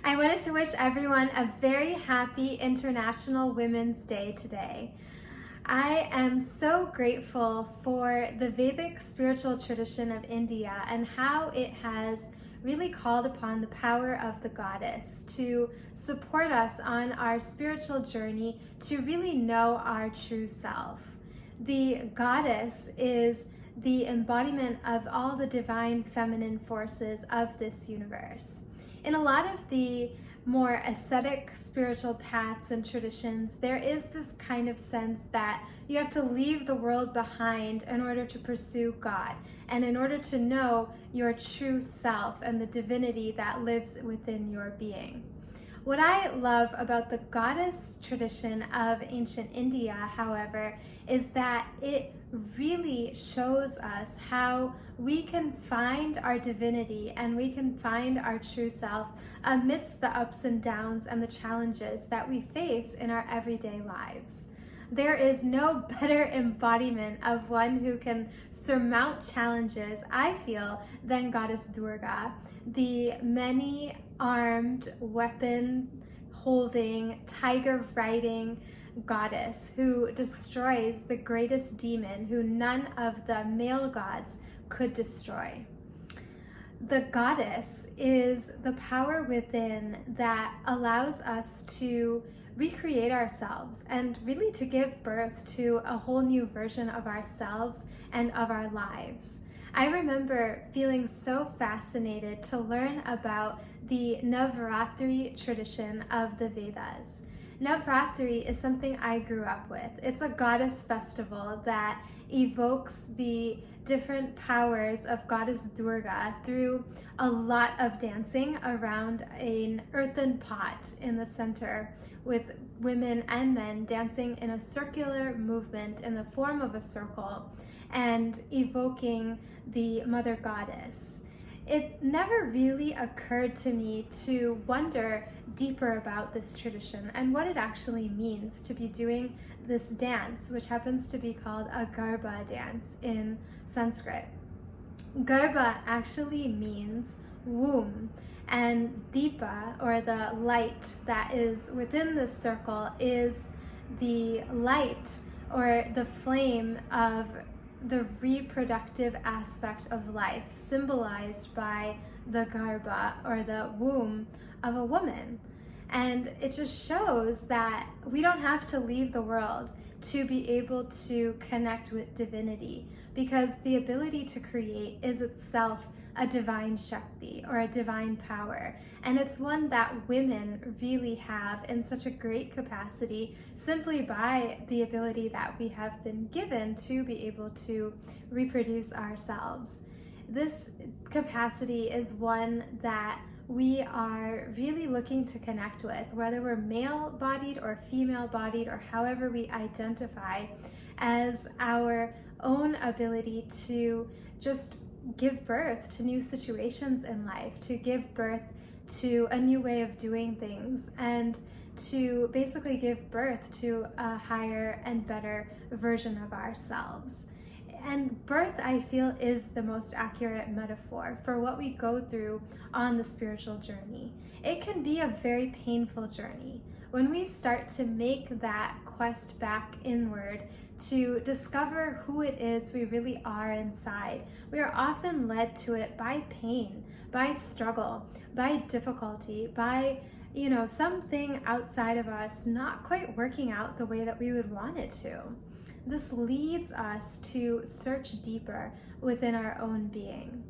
I wanted to wish everyone a very happy International Women's Day today. I am so grateful for the Vedic spiritual tradition of India and how it has really called upon the power of the goddess to support us on our spiritual journey to really know our true self. The goddess is the embodiment of all the divine feminine forces of this universe. In a lot of the more ascetic spiritual paths and traditions, there is this kind of sense that you have to leave the world behind in order to pursue God and in order to know your true self and the divinity that lives within your being. What I love about the goddess tradition of ancient India, however, is that it really shows us how we can find our divinity and we can find our true self amidst the ups and downs and the challenges that we face in our everyday lives. There is no better embodiment of one who can surmount challenges, I feel, than Goddess Durga, the many-armed, weapon-holding, tiger-riding goddess who destroys the greatest demon who none of the male gods could destroy. The goddess is the power within that allows us to recreate ourselves and really to give birth to a whole new version of ourselves and of our lives. I remember feeling so fascinated to learn about the Navratri tradition of the Vedas. Navratri is something I grew up with. It's a goddess festival that evokes the different powers of Goddess Durga through a lot of dancing around an earthen pot in the center, with women and men dancing in a circular movement in the form of a circle and evoking the Mother Goddess. It never really occurred to me to wonder deeper about this tradition and what it actually means to be doing this dance, which happens to be called a Garba dance in Sanskrit. Garba actually means womb, and Deepa, or the light that is within this circle, is the light or the flame of the reproductive aspect of life, symbolized by the garba, or the womb of a woman. And it just shows that we don't have to leave the world to be able to connect with divinity, because the ability to create is itself a divine Shakti, or a divine power. And it's one that women really have in such a great capacity simply by the ability that we have been given to be able to reproduce ourselves. This capacity is one that we are really looking to connect with, whether we're male-bodied or female-bodied, or however we identify, as our own ability to just give birth to new situations in life, to give birth to a new way of doing things, and to basically give birth to a higher and better version of ourselves. And birth, I feel, is the most accurate metaphor for what we go through on the spiritual journey. It can be a very painful journey. When we start to make that quest back inward to discover who it is we really are inside, we are often led to it by pain, by struggle, by difficulty, by something outside of us not quite working out the way that we would want it to. This leads us to search deeper within our own being.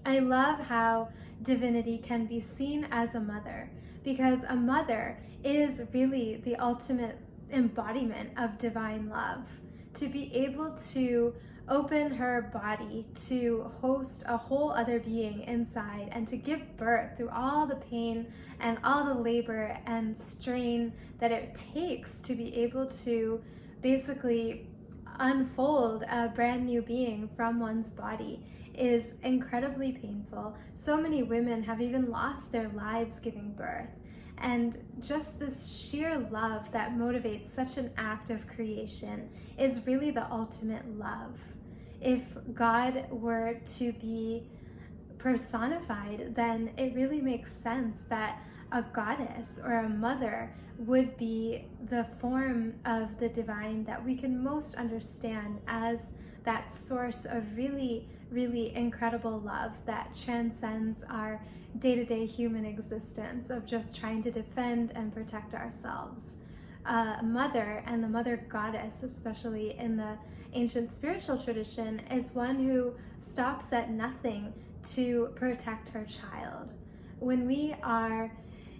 I love how divinity can be seen as a mother, because a mother is really the ultimate embodiment of divine love. To be able to open her body to host a whole other being inside and to give birth through all the pain and all the labor and strain that it takes to be able to basically unfold a brand new being from one's body is incredibly painful. So many women have even lost their lives giving birth. And just this sheer love that motivates such an act of creation is really the ultimate love. If God were to be personified, then it really makes sense that a goddess or a mother would be the form of the divine that we can most understand as that source of really, really incredible love that transcends our day-to-day human existence of just trying to defend and protect ourselves. Mother, and the mother goddess, especially in the ancient spiritual tradition, is one who stops at nothing to protect her child. When we are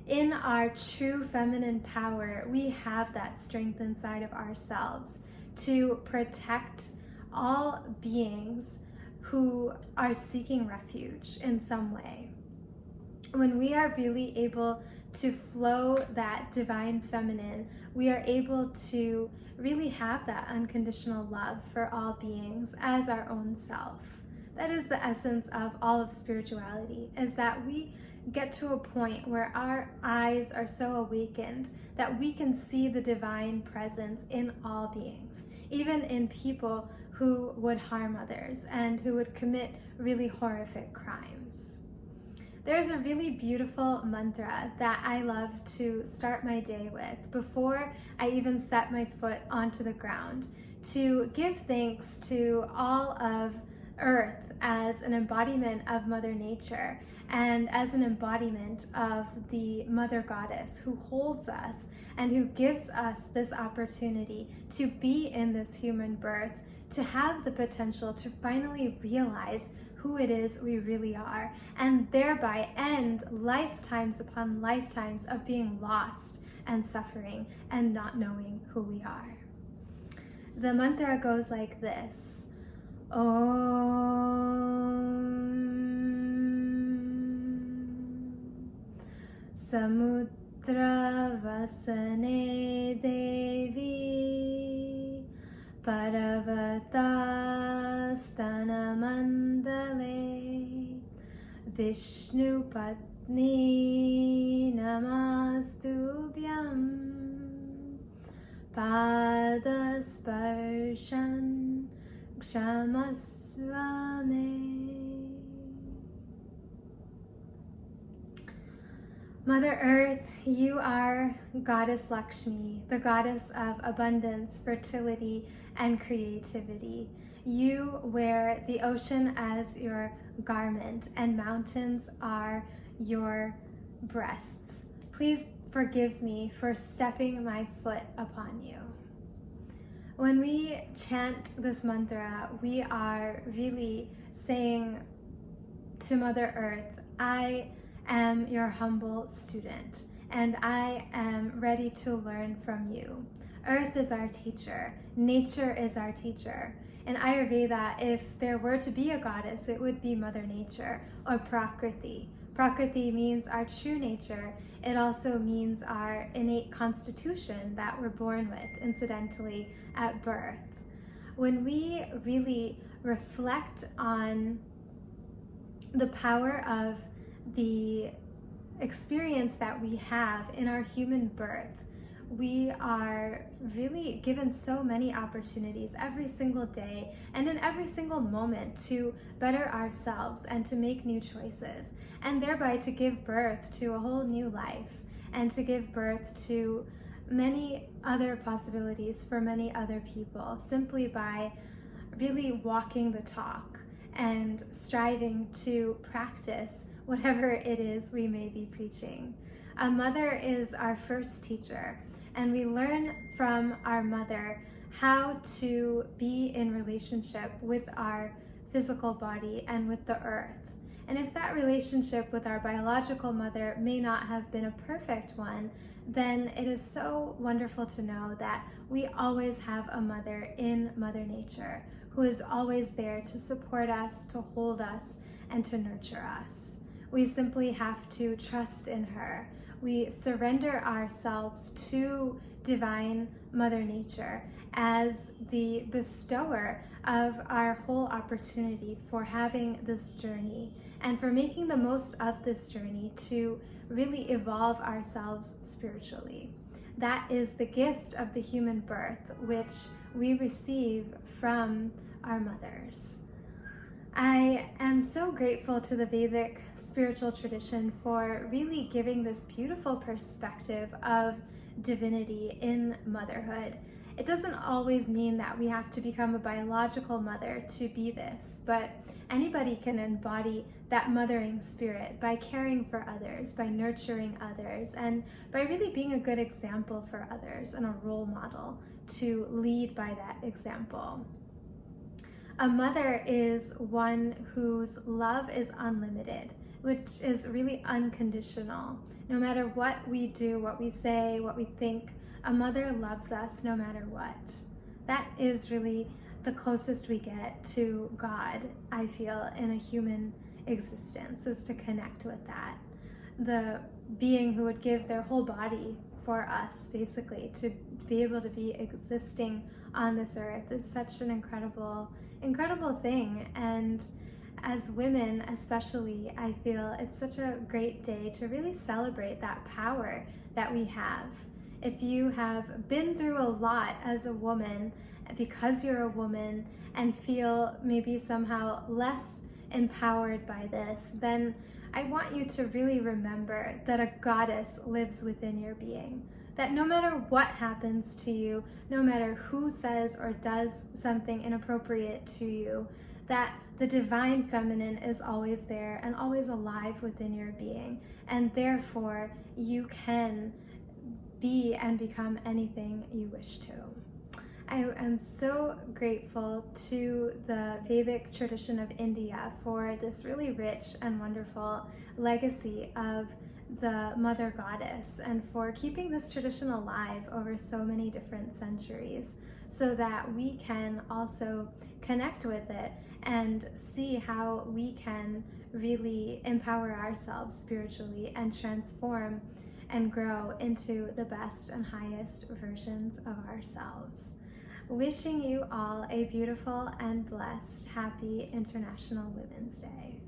in our true feminine power, we have that strength inside of ourselves to protect all beings who are seeking refuge in some way. When we are really able to flow that divine feminine, we are able to really have that unconditional love for all beings as our own self. That is the essence of all of spirituality, is that we get to a point where our eyes are so awakened that we can see the divine presence in all beings, even in people who would harm others and who would commit really horrific crimes. There's a really beautiful mantra that I love to start my day with before I even set my foot onto the ground, to give thanks to all of Earth as an embodiment of Mother Nature and as an embodiment of the Mother Goddess who holds us and who gives us this opportunity to be in this human birth, to have the potential to finally realize who it is we really are, and thereby end lifetimes upon lifetimes of being lost and suffering and not knowing who we are. The mantra goes like this: Om Samudra Vasane Devi Parvatastana Mandale Vishnu Patni Namastubhyam Padasparshan Kshamasvame. Mother Earth, you are Goddess Lakshmi, the goddess of abundance, fertility, and creativity. You wear the ocean as your garment, and mountains are your breasts. Please forgive me for stepping my foot upon you. When we chant this mantra, we are really saying to Mother Earth, I am your humble student, and I am ready to learn from you. Earth is our teacher. Nature is our teacher. In Ayurveda, if there were to be a goddess, it would be Mother Nature, or Prakriti. Prakriti means our true nature. It also means our innate constitution that we're born with, incidentally, at birth. When we really reflect on the power of the experience that we have in our human birth, we are really given so many opportunities every single day and in every single moment to better ourselves and to make new choices, and thereby to give birth to a whole new life and to give birth to many other possibilities for many other people, simply by really walking the talk and striving to practice whatever it is we may be preaching. A mother is our first teacher, and we learn from our mother how to be in relationship with our physical body and with the earth. And if that relationship with our biological mother may not have been a perfect one, then it is so wonderful to know that we always have a mother in Mother Nature who is always there to support us, to hold us, and to nurture us. We simply have to trust in her. We surrender ourselves to divine Mother Nature as the bestower of our whole opportunity for having this journey and for making the most of this journey to really evolve ourselves spiritually. That is the gift of the human birth, which we receive from our mothers. I am so grateful to the Vedic spiritual tradition for really giving this beautiful perspective of divinity in motherhood. It doesn't always mean that we have to become a biological mother to be this, but anybody can embody that mothering spirit by caring for others, by nurturing others, and by really being a good example for others and a role model to lead by that example. A mother is one whose love is unlimited, which is really unconditional. No matter what we do, what we say, what we think, a mother loves us no matter what. That is really the closest we get to God, I feel, in a human existence, is to connect with that. The being who would give their whole body for us, basically, to be able to be existing on this earth is such an incredible thing. And as women especially, I feel it's such a great day to really celebrate that power that we have. If you have been through a lot as a woman because you're a woman and feel maybe somehow less empowered by this, then I want you to really remember that a goddess lives within your being. That no matter what happens to you, no matter who says or does something inappropriate to you, that the divine feminine is always there and always alive within your being. And therefore, you can be and become anything you wish to. I am so grateful to the Vedic tradition of India for this really rich and wonderful legacy of the mother goddess, and for keeping this tradition alive over so many different centuries, so that we can also connect with it and see how we can really empower ourselves spiritually and transform and grow into the best and highest versions of ourselves. Wishing you all a beautiful and blessed, happy International Women's Day.